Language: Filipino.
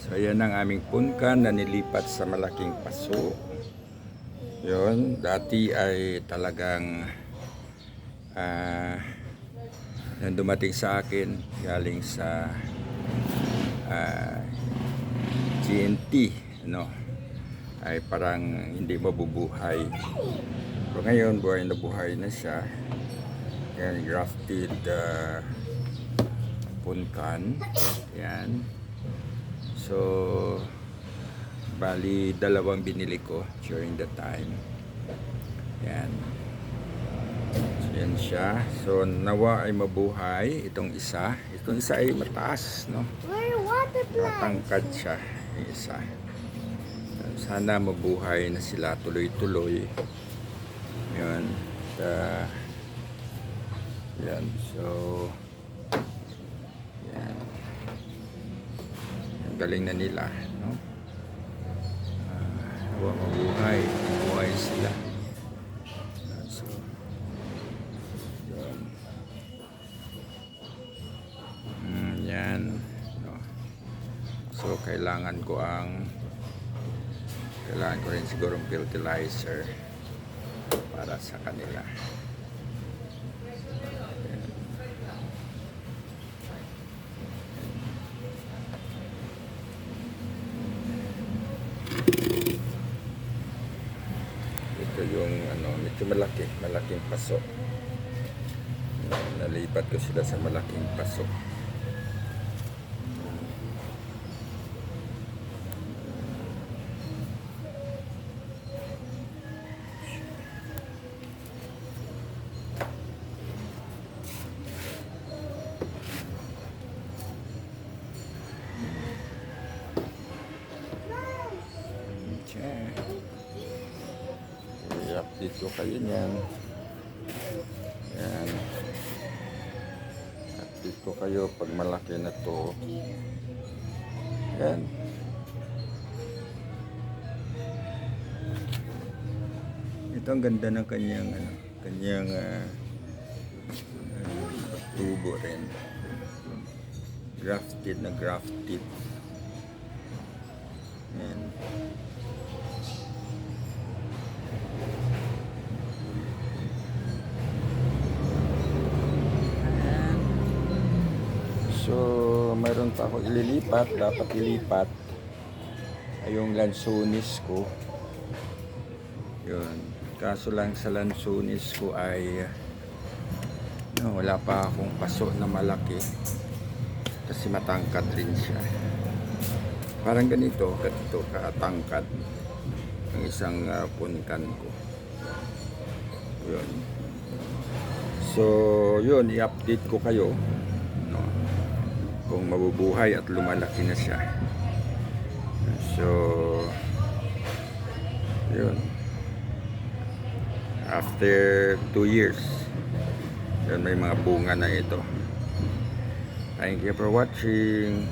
So yan ang aming punkan na nilipat sa malaking paso. Yun, dati ay talagang nang dumating sa akin galing sa GNT, no, ay parang hindi mabubuhay. Pero ngayon buhay na siya. Yan, grafted punkan. Yan. So bali dalawang binili ko during the time. Yan. So yan siya. So nawa ay mabuhay itong isa. Itong isa ay mataas, no? Matangkad siya yung isa. Sana mabuhay na sila tuloy-tuloy. Yan. Yan. So yan. Ang galing na nila, no? Mabuhay sila. So yan. Yan, no? So kailangan ko rin sigurong fertilizer para sa kanila. Ito yung medyo malaking paso. Nalipat ko sila sa malaking paso. I-update ko kayo niyan. Yan. Update ko kayo pag malaki na to. Yan. Ito ang ganda ng kanyang tubo rin. Grafted. Yan. So, mayroon pa ako dapat ilipat ay yung lansones ko. Yun. Kaso lang sa lansones ko ay wala pa akong paso na malaki kasi matangkad rin siya. Parang ganito katangkad ang isang punkan ko. Yun. So, yun, i-update ko kayo kung mabubuhay at lumalaki na siya. So yun, after 2 years yun, may mga bunga na ito. Thank you for watching.